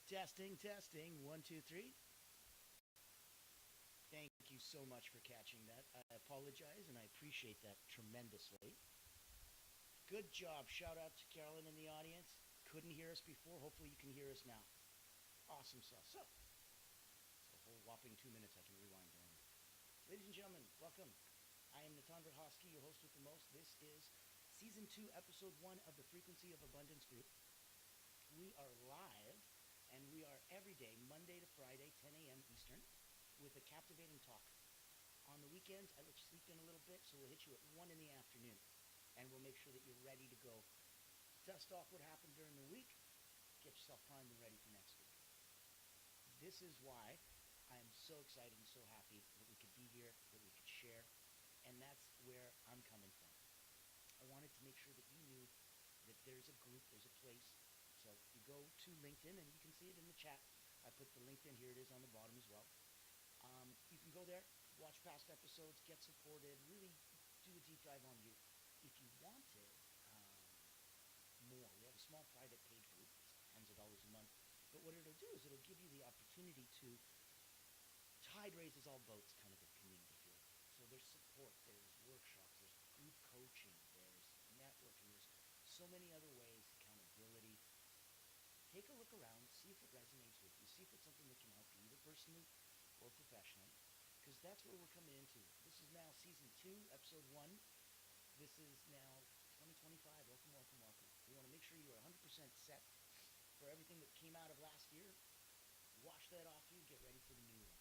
Testing, testing. One, two, three. Thank you so much for catching that. I apologize and I appreciate that tremendously. Good job. Shout out to Carolyn in the audience. Couldn't hear us before. Hopefully, you can hear us now. Awesome sauce. So, it's a whole whopping 2 minutes. I can rewind on. Ladies and gentlemen, welcome. I am Natan Verhosky, your host with the most. This is season 2, episode 1 of the Frequency of Abundance group. We are live and we are every day, Monday to Friday, 10 a.m. Eastern, with a captivating talk. On the weekends, I let you sleep in a little bit, so we'll hit you at 1 in the afternoon, and we'll make sure that you're ready to go. Dust off what happened during the week, get yourself primed and ready for next week. This is why I am so excited and so happy that we could be here, that we could share, and that's where I'm coming from. I wanted to make sure that you knew that there's a group, there's a place. So you go to LinkedIn, and you can see it in the chat. I put the LinkedIn, here it is on the bottom as well. You can go there, watch past episodes, get supported, really do a deep dive on you. If you wanted more, we have a small private paid group. It's tens of dollars a month. But what it'll do is it'll give you the opportunity to tide raises all boats kind of a community feel. So there's support, there's workshops, there's group coaching, there's networking, there's so many other ways, accountability. Take a look around, see if it resonates with you, see if it's something that can help you either personally or professionally, because that's where we're coming into. This is now season 2, episode 1. This is now 2025. Welcome, welcome, welcome. We want to make sure you are 100% set for everything that came out of last year. Wash that off you, get ready for the new one.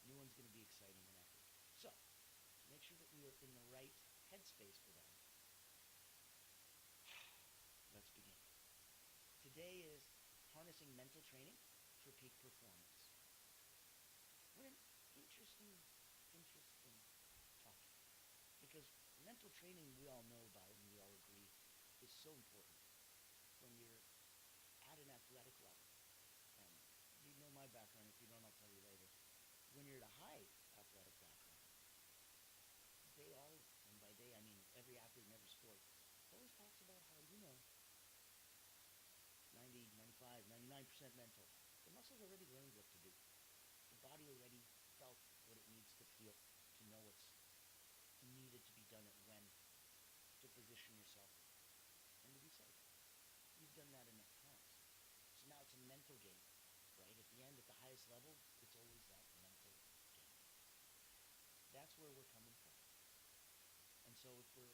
The new one's going to be exciting and epic. So, to make sure that we are in the right headspace for that, let's begin. Today is harnessing mental training for peak performance. What an interesting topic. Because mental training, we all know about and we all agree, is so important when you're at an athletic level. And you know my background. If you don't, I'll tell you later. When you're at a high athletic background, they all, and by they I mean every athlete in every sport, always talks about how, 90, 95, 99% mental. The muscles already learned what to do. The body already felt what it needs to feel to know what's needed to be done at when to position yourself and to be safe. You've done that enough times. So now it's a mental game, right? At the end, at the highest level, it's always that mental game. That's where we're coming from. And so if we're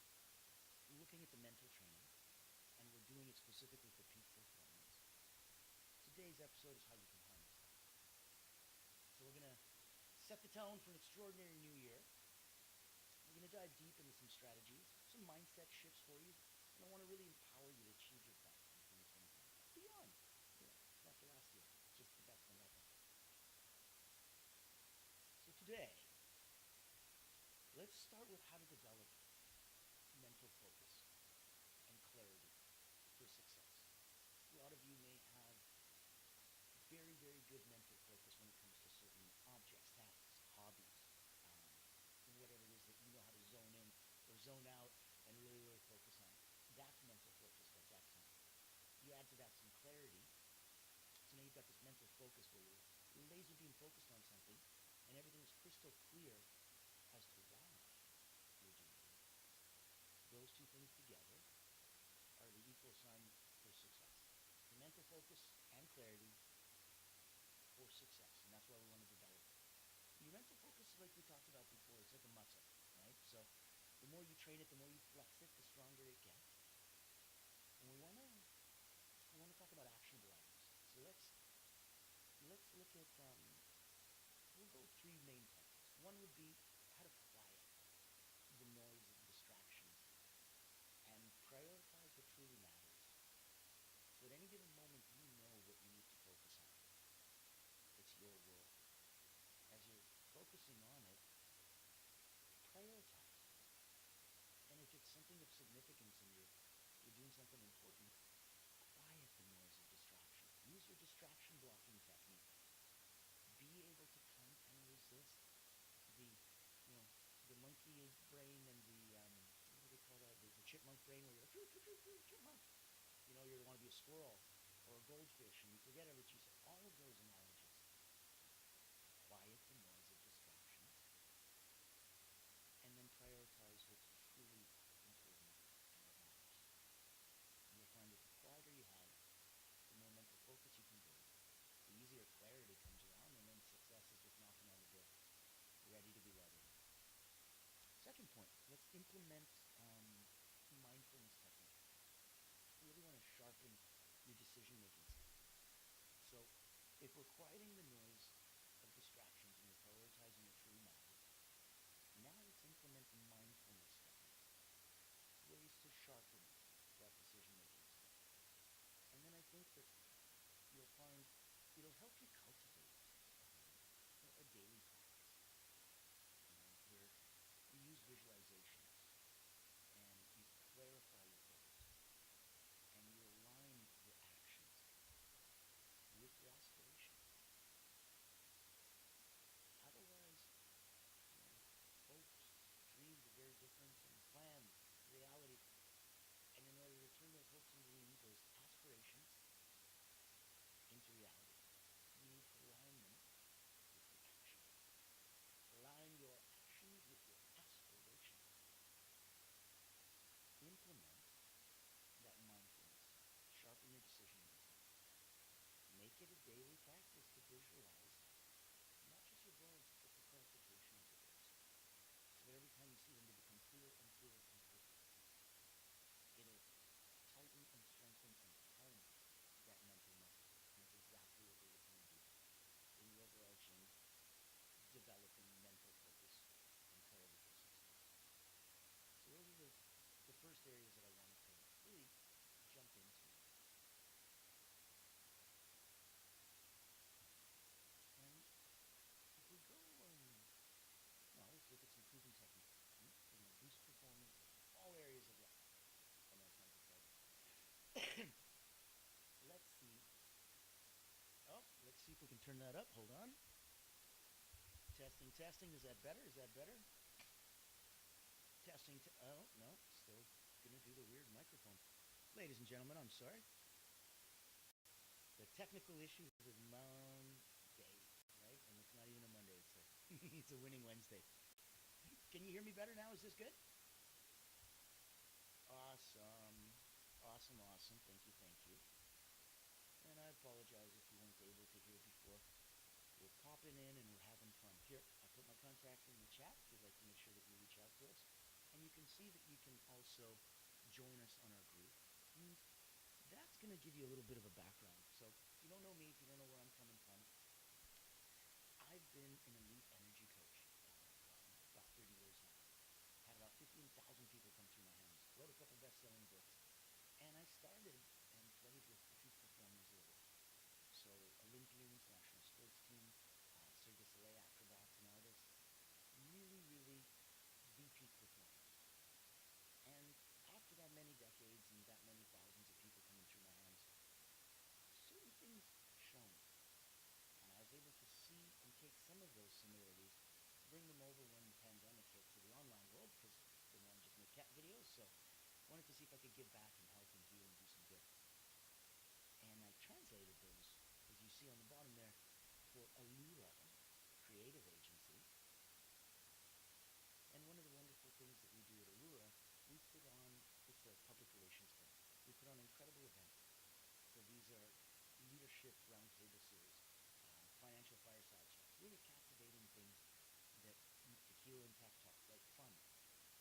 looking at the mental training and we're doing it specifically for peak performance, today's episode is how you can harness that. So we're going to set the tone for an extraordinary new year. We're going to dive deep into some strategies, some mindset shifts for you, and I want to really empower you to achieve your best in 2025. Beyond, after last year, just the best and ever. So today, let's start with how to develop mental focus and clarity for success. A lot of you may have very, very good mental focus when it comes to certain objects, tasks, hobbies, whatever it is that you know how to zone in or zone out and really, really focus on. That's mental focus. That's excellent. You add to that some clarity. So now you've got this mental focus where you're laser beam focused on something and everything is crystal clear as to why you're doing it. Those two things together are the equal sign for success. So mental focus and clarity for success. And that's why we want to develop it. Your mental focus, like we talked about before, it's like a muscle, right? So the more you train it, the more you flex it, the stronger it gets. And we want to talk about actionable items. So let's look at we'll go 3 main points. One would be how to quiet the noise and distractions and prioritize what truly matters. So at any given moment, you know what you need to focus on. It's your world. As you're focusing on it, prioritize. And if it's something of significance and you're doing something important, quiet the noise of distraction. Use your distraction blocking technique. Be able to come and resist the, the monkey brain and the, what do they call that? The chipmunk brain where you're like, chipmunk. You want to be a squirrel or a goldfish and you forget everything. You say, all all of those analogies. Quiet the noise of distractions, and then prioritize what's truly important and what matters. And you'll find that the quieter you have, the more mental focus you can build, the easier clarity comes around, and then success is just knocking on the door, ready to be let in. Second point, let's implement mindfulness techniques. You really want to sharpen your decision-making skills. So if we're quieting the noise of distractions and we're prioritizing what truly matters, now let's implement mindfulness techniques, ways to sharpen that decision-making skill. And then I think that you'll find it'll help you cultivate a daily practice, where you use visualizations and you clarify your goals and you align your actions with your aspirations. Otherwise, hopes, dreams are very different than plans, reality. And in order to turn those hopes and dreams, those aspirations into reality, you need to align them with your actions. Align your actions with your aspirations. Implement that mindfulness. Sharpen your decision making. Make it a daily practice to visualize not just your goals, but the clarification of your goals. So that every time you see them, they become clear and clear and clear. It'll tighten and strengthen and hone that mental muscle. And that's exactly what we're looking to do in the overarching developing mental focus and clarity for success. So those are the first areas that I wanted to really jump into. And if we go, let's look at some proven techniques. We're going to boost performance in all areas of life. I know it sounds exciting. Let's see. Oh, let's see if we can turn that up. Hold on. Testing, testing. Is that better? Is that better? Testing. Oh, no. Still going to do the weird microphone. Ladies and gentlemen, I'm sorry. The technical issues of Monday, right? And it's not even a Monday. It's a winning Wednesday. Can you hear me better now? Is this good? Awesome. Awesome, awesome. Thank you, thank you. And I apologize if you weren't able to hear before. We're popping in and we're having fun. Here, I put my contact in the chat if you'd like to make sure that you reach out to us. And you can see that you can also join us on our group. And that's going to give you a little bit of a background. So if you don't know me, if you don't know where I'm coming from, I've been an elite energy coach about 30 years now. Had about 15,000 people come through my hands. Wrote a couple best-selling books. And I started and played with the peak performers of the world. So Olympians, national sports team, Cirque du Soleil acrobats and artists. Really, really the peak performers. And after that many decades and that many thousands of people coming through my hands, certain things shone. And I was able to see and take some of those similarities, bring them over when the pandemic hit to the online world, because didn't want to just make cat videos. So wanted to see if I could give back and help and heal and do some good. And I translated those, as you see on the bottom there, for Allura Creative Agency. And one of the wonderful things that we do at Allura, we put on, it's a public relations firm. We put on incredible events. So these are leadership roundtable series, financial fireside chats, really captivating things that tequila and tech talk, right? Fun,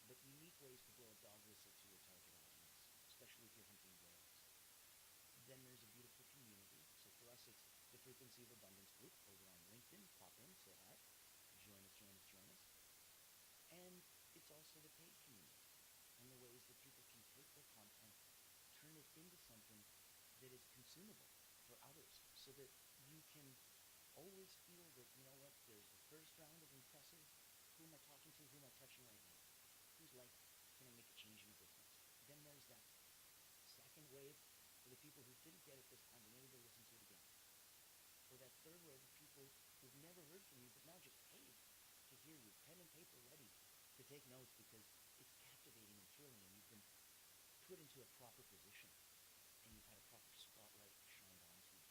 but unique ways to blow a dog whistle to your target audience, especially if you're hunting whales. Then there's a beautiful community. So for us, it's the Frequency of Abundance group over on LinkedIn. Pop in, say hi, join us, join us, join us. And it's also the paid community and the ways that people can take their content, turn it into something that is consumable for others, so that you can always feel that, you know what, there's the first round of impressive, who am I talking to, who am I touching right now? Whose life can I make a change and a difference? Then there's that second wave for the people who didn't get it this time, but maybe they'll listen to it again. Or that third wave of people who've never heard from you, but now just paid to hear you, pen and paper ready to take notes because it's captivating and thrilling and you've been put into a proper position and you've had a proper spotlight shined onto you.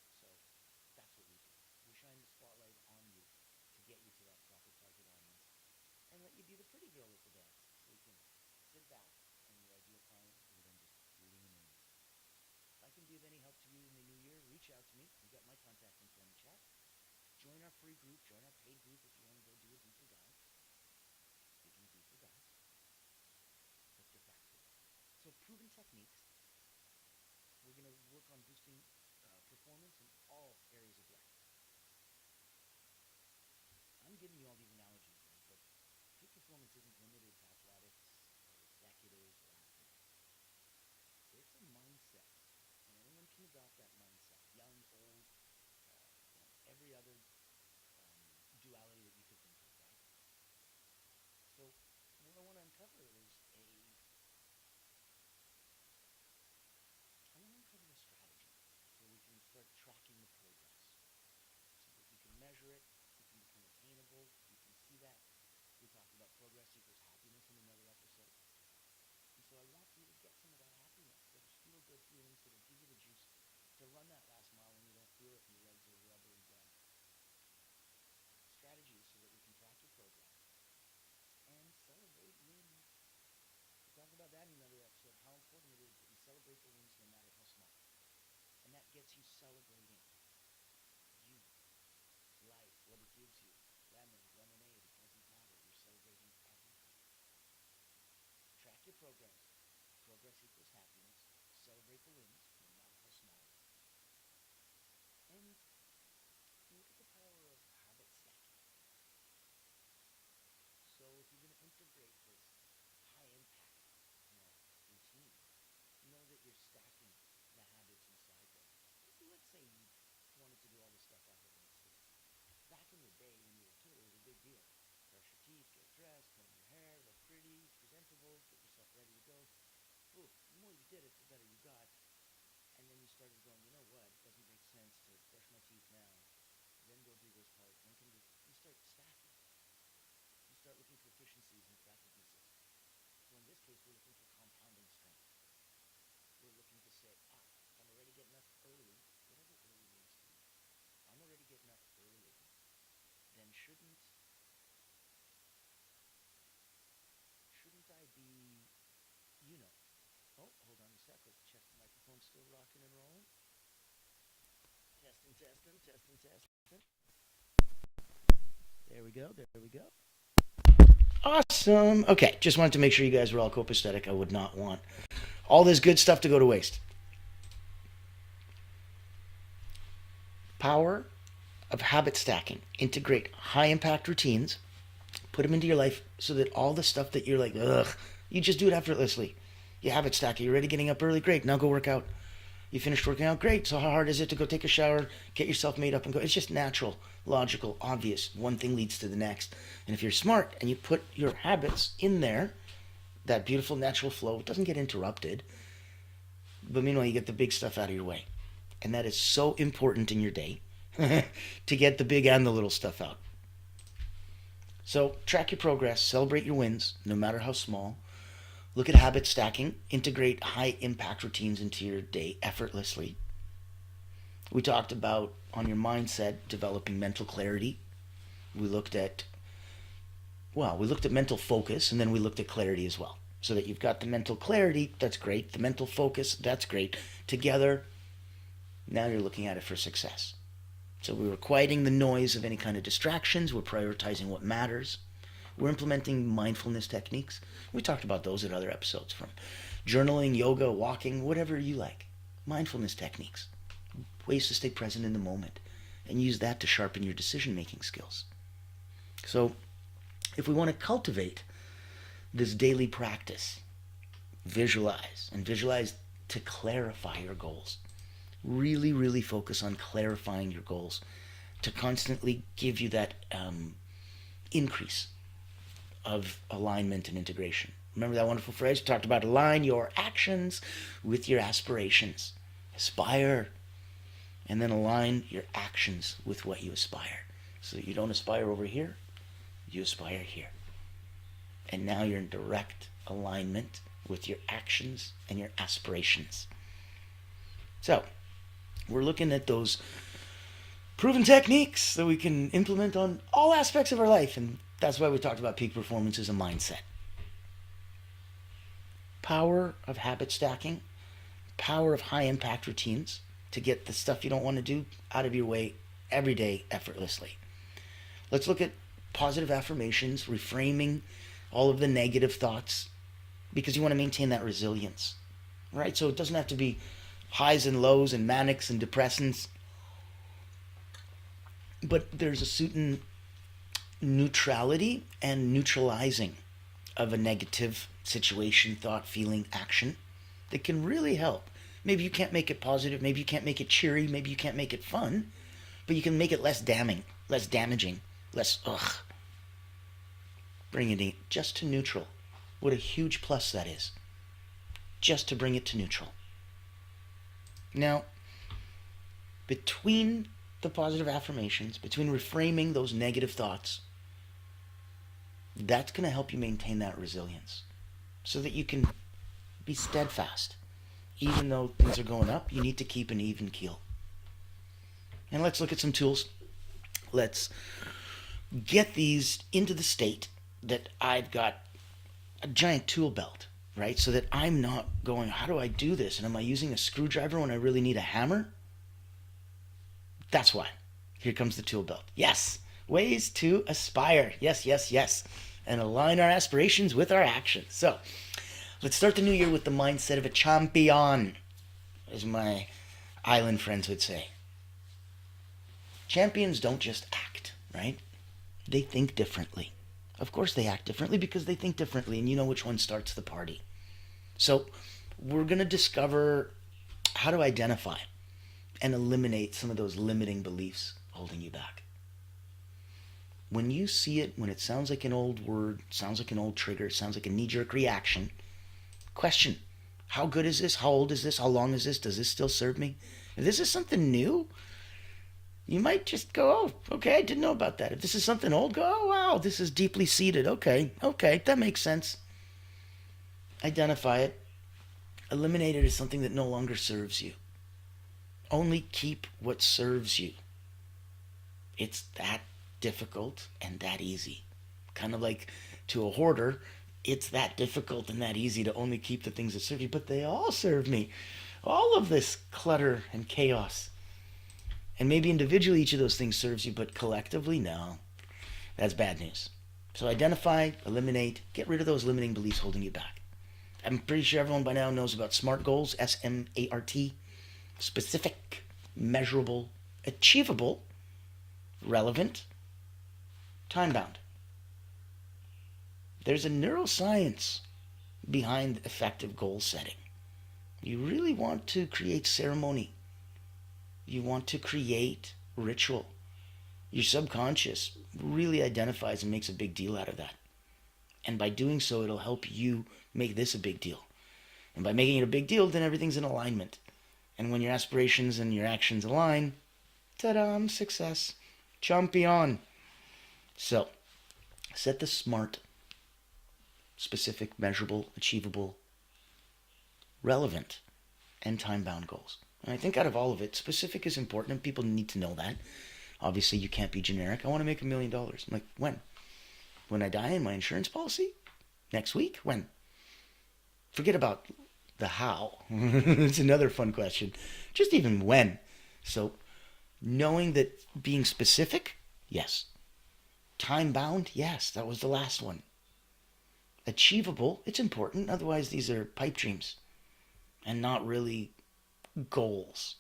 So our free group, join our paid group if you want to go do a deeper dive. Speaking of deeper dives, let's get back to it. So, proven techniques. We're going to work on boosting performance in all areas of life. I'm giving you all these analogies, guys, but peak performance isn't limited to athletics or executives or athletes. It's a mindset, and anyone can adopt that mindset. Young, old, every other duality that you could think of, right? So, what I want to uncover is I want to uncover a strategy where we can start tracking the progress, so that you can measure it, it can become attainable. You can see that. We talked about progress equals happiness in another episode. And so I want you to get some of that happiness, those feel good feelings that'll give you the juice to run that last mile when you don't feel it and your legs are rubbery dead. Strategies so that we can track your progress and celebrate wins. We'll talk about that in another episode, how important it is that we celebrate the wins no matter how small. And that gets you celebrating you, life, what it gives you. Lemon, lemonade, it doesn't matter. You're celebrating everything. Track your progress. Progress equals happiness. Celebrate the wins, no matter how small. And look at the power of habit stacking. So if you're going to integrate this high impact, routine, know that you're stacking the habits inside there. Let's say you wanted to do all this stuff out of necessity. Back in the day when you were a kid, it was a big deal. Brush your teeth, get dressed, comb your hair, look pretty, presentable, get yourself ready to go. Ooh, the more you did it, the better you got. And then you started going, you know what, it doesn't make sense to brush my teeth now, then go do this part, then come do... You start stacking. You start looking for efficiencies and effectivenesses. So in this case, we're looking for compounding strength. We're looking to say, if I'm already getting up early, whatever early means to you, if I'm already getting up early, then shouldn't I be, oh, hold on a sec, let's check the microphone still rocking and rolling. Testing, testing, testing, testing. There we go, there we go. Awesome. Okay, just wanted to make sure you guys were all copacetic. I would not want all this good stuff to go to waste. Power of habit stacking. Integrate high impact routines, put them into your life so that all the stuff that you're like, ugh, you just do it effortlessly. You habit stack it. You're already getting up early. Great. Now go work out. You finished working out. Great. So how hard is it to go take a shower, get yourself made up and go? It's just natural, logical, obvious. One thing leads to the next. And if you're smart and you put your habits in there, that beautiful natural flow, it doesn't get interrupted. But meanwhile, you get the big stuff out of your way. And that is so important in your day to get the big and the little stuff out. So track your progress, celebrate your wins, no matter how small. Look at habit stacking, integrate high impact routines into your day effortlessly. We talked about, on your mindset, developing mental clarity. We looked at mental focus, and then we looked at clarity as well. So that you've got the mental clarity, that's great. The mental focus, that's great. Together, now you're looking at it for success. So we were quieting the noise of any kind of distractions. We're prioritizing what matters. We're implementing mindfulness techniques. We talked about those in other episodes, from journaling, yoga, walking, whatever you like. Mindfulness techniques. Ways to stay present in the moment and use that to sharpen your decision-making skills. So if we want to cultivate this daily practice, visualize to clarify your goals. Really, really focus on clarifying your goals to constantly give you that increase of alignment and integration. Remember that wonderful phrase we talked about? Align your actions with your aspirations. Aspire, and then align your actions with what you aspire. So that you don't aspire over here, you aspire here. And now you're in direct alignment with your actions and your aspirations. So, we're looking at those proven techniques that we can implement on all aspects of our life, and that's why we talked about peak performance as a mindset. Power of habit stacking, power of high impact routines to get the stuff you don't want to do out of your way every day effortlessly. Let's look at positive affirmations, reframing all of the negative thoughts, because you want to maintain that resilience, right? So it doesn't have to be highs and lows and manics and depressants, but there's a certain neutrality and neutralizing of a negative situation, thought, feeling, action that can really help. Maybe you can't make it positive, maybe you can't make it cheery, maybe you can't make it fun, but you can make it less damning, less damaging, less ugh. Bring it in just to neutral. What a huge plus that is. Just to bring it to neutral. Now, between the positive affirmations, between reframing those negative thoughts, that's going to help you maintain that resilience so that you can be steadfast. Even though things are going up, you need to keep an even keel. And let's look at some tools. Let's get these into the state that I've got a giant tool belt, right? So that I'm not going, how do I do this? And am I using a screwdriver when I really need a hammer? That's why. Here comes the tool belt. Yes. Ways to aspire. Yes, yes, yes. And align our aspirations with our actions. So, let's start the new year with the mindset of a champion, as my island friends would say. Champions don't just act, right? They think differently. Of course they act differently because they think differently, and you know which one starts the party. So, we're going to discover how to identify and eliminate some of those limiting beliefs holding you back. When you see it, when it sounds like an old word, sounds like an old trigger, sounds like a knee-jerk reaction, question, how good is this? How old is this? How long is this? Does this still serve me? If this is something new, you might just go, oh, okay, I didn't know about that. If this is something old, go, oh, wow, this is deeply seated. Okay, that makes sense. Identify it. Eliminate it as something that no longer serves you. Only keep what serves you. It's that difficult and that easy. Kind of like to a hoarder, it's that difficult and that easy to only keep the things that serve you, but they all serve me. All of this clutter and chaos. And maybe individually each of those things serves you, but collectively, no. That's bad news. So identify, eliminate, get rid of those limiting beliefs holding you back. I'm pretty sure everyone by now knows about SMART goals, SMART. Specific, measurable, achievable, relevant, time-bound. There's a neuroscience behind effective goal setting. You really want to create ceremony. You want to create ritual. Your subconscious really identifies and makes a big deal out of that. And by doing so, it'll help you make this a big deal. And by making it a big deal, then everything's in alignment. And when your aspirations and your actions align, ta-da, success. Champion. So, set the SMART, specific, measurable, achievable, relevant, and time-bound goals. And I think out of all of it, specific is important, and people need to know that. Obviously, you can't be generic. I want to make $1 million. I'm like, when? When I die in my insurance policy? Next week? When? Forget about the how. It's another fun question. Just even when. So, knowing that being specific, yes. Time-bound, yes. That was the last one. Achievable, it's important. Otherwise, these are pipe dreams and not really goals.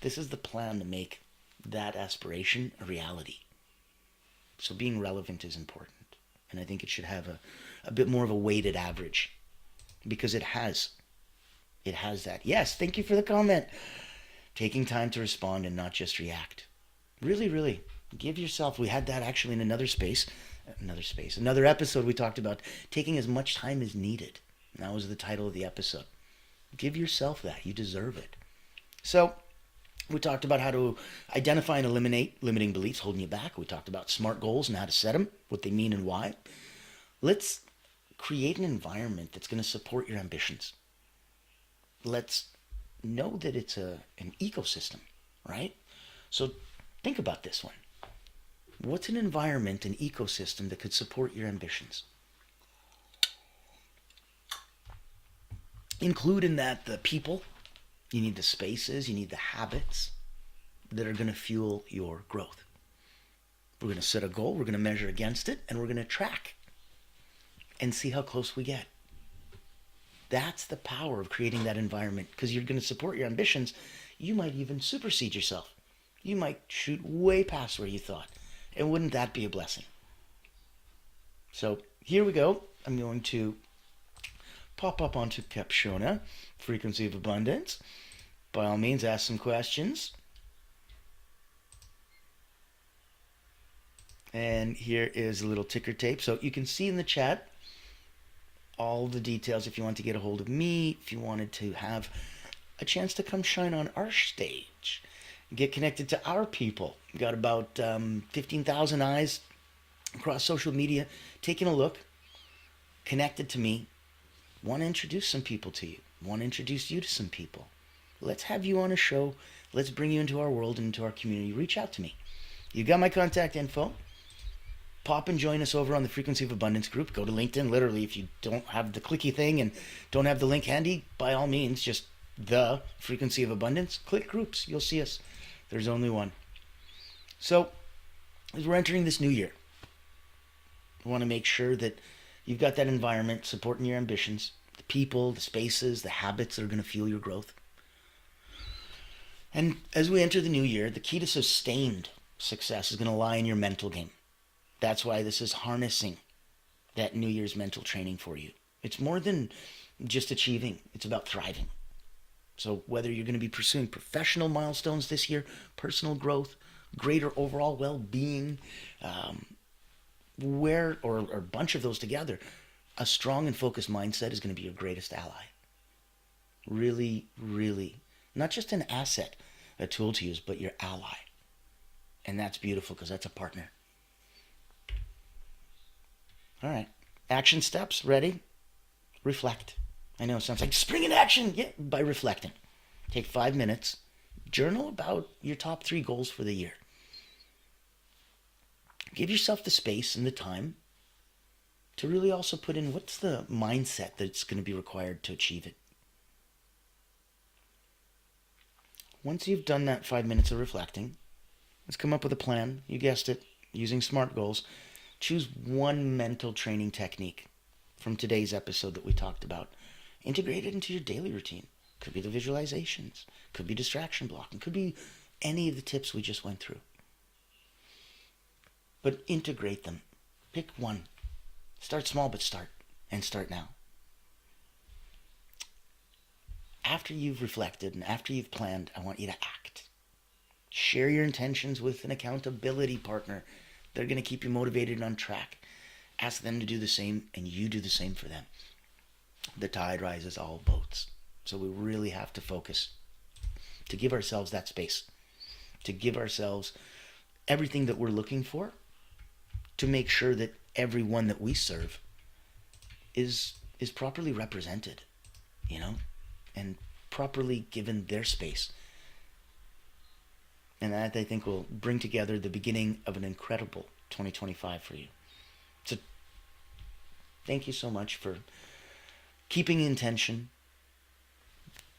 This is the plan to make that aspiration a reality. So being relevant is important. And I think it should have a bit more of a weighted average because it has. It has that. Yes, thank you for the comment. Taking time to respond and not just react. Really, really. Give yourself, we had that actually in another episode we talked about taking as much time as needed. And that was the title of the episode. Give yourself that. You deserve it. So, we talked about how to identify and eliminate limiting beliefs holding you back. We talked about SMART goals and how to set them, what they mean and why. Let's create an environment that's going to support your ambitions. Let's know that it's an ecosystem, right? So think about this one. What's an environment, an ecosystem that could support your ambitions? Include in that the people. You need the spaces, you need the habits, that are going to fuel your growth. We're going to set a goal, we're going to measure against it, and we're going to track and see how close we get. That's the power of creating that environment, because you're going to support your ambitions. You might even supersede yourself. You might shoot way past where you thought. And wouldn't that be a blessing? So here we go. I'm going to pop up onto Capshona, Frequency of Abundance. By all means, ask some questions. And here is a little ticker tape. So you can see in the chat all the details if you want to get a hold of me, if you wanted to have a chance to come shine on our stage, get connected to our people. We've got about 15,000 eyes across social media taking a look, connected to me, want to introduce some people to you, want to introduce you to some people. Let's have you on a show. Let's bring you into our world and into our community. Reach out to me. You got my contact info. Pop and join us over on the Frequency of Abundance group. Go to LinkedIn. Literally, if you don't have the clicky thing and don't have the link handy, by all means, just the Frequency of Abundance. Click groups. You'll see us. There's only one. So, as we're entering this new year, we want to make sure that you've got that environment supporting your ambitions, the people, the spaces, the habits that are going to fuel your growth. And as we enter the new year, the key to sustained success is going to lie in your mental game. That's why this is harnessing that New Year's mental training for you. It's more than just achieving. It's about thriving. So whether you're going to be pursuing professional milestones this year, personal growth, greater overall well-being, or a bunch of those together, a strong and focused mindset is going to be your greatest ally. Really, really, not just an asset, a tool to use, but your ally. And that's beautiful because that's a partner. All right. Action steps. Ready? Reflect. I know it sounds like spring in action. Yeah, by reflecting. Take 5 minutes. Journal about your top 3 goals for the year. Give yourself the space and the time to really also put in what's the mindset that's going to be required to achieve it. Once you've done that 5 minutes of reflecting, let's come up with a plan. You guessed it, using SMART goals. Choose one mental training technique from today's episode that we talked about. Integrate it into your daily routine. Could be the visualizations, could be distraction blocking, could be any of the tips we just went through. But integrate them. Pick one. Start small, but start. And start now. After you've reflected and after you've planned, I want you to act. Share your intentions with an accountability partner. They're going to keep you motivated and on track. Ask them to do the same, and you do the same for them. The tide rises all boats. So we really have to focus to give ourselves that space, to give ourselves everything that we're looking for, to make sure that everyone that we serve is properly represented, and properly given their space. And that, I think, will bring together the beginning of an incredible 2025 for you. So thank you so much for keeping intention,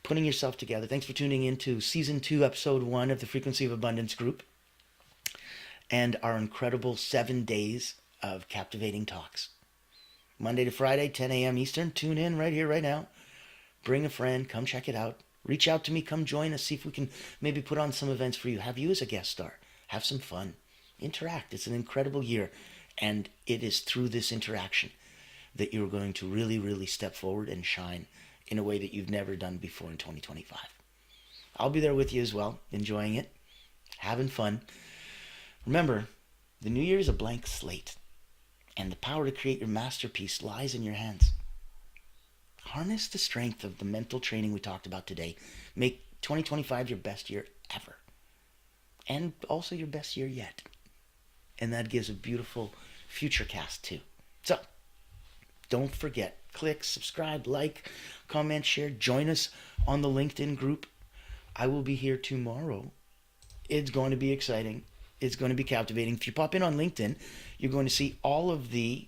putting yourself together. Thanks for tuning in to Season 2, Episode 1 of the Frequency of Abundance group and our incredible 7 days of captivating talks. Monday to Friday, 10 a.m. Eastern. Tune in right here, right now. Bring a friend. Come check it out. Reach out to me. Come join us. See if we can maybe put on some events for you. Have you as a guest star. Have some fun. Interact. It's an incredible year. And it is through this interaction that you're going to really, really step forward and shine in a way that you've never done before in 2025. I'll be there with you as well, enjoying it, having fun. Remember, the new year is a blank slate, and the power to create your masterpiece lies in your hands. Harness the strength of the mental training we talked about today. Make 2025 your best year ever, and also your best year yet. And that gives a beautiful future cast too. So, don't forget, click, subscribe, like, comment, share. Join us on the LinkedIn group. I will be here tomorrow. It's going to be exciting. It's going to be captivating. If you pop in on LinkedIn, you're going to see all of the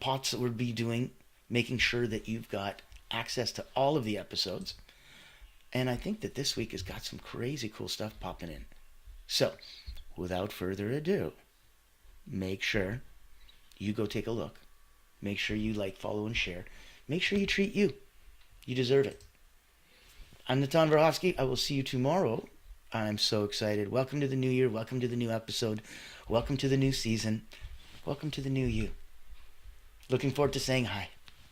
pots that we'll be doing, making sure that you've got access to all of the episodes. And I think that this week has got some crazy cool stuff popping in. So, without further ado, make sure you go take a look. Make sure you like, follow, and share. Make sure you treat you. You deserve it. I'm Natan Verhovsky. I will see you tomorrow. I'm so excited. Welcome to the new year. Welcome to the new episode. Welcome to the new season. Welcome to the new you. Looking forward to saying hi.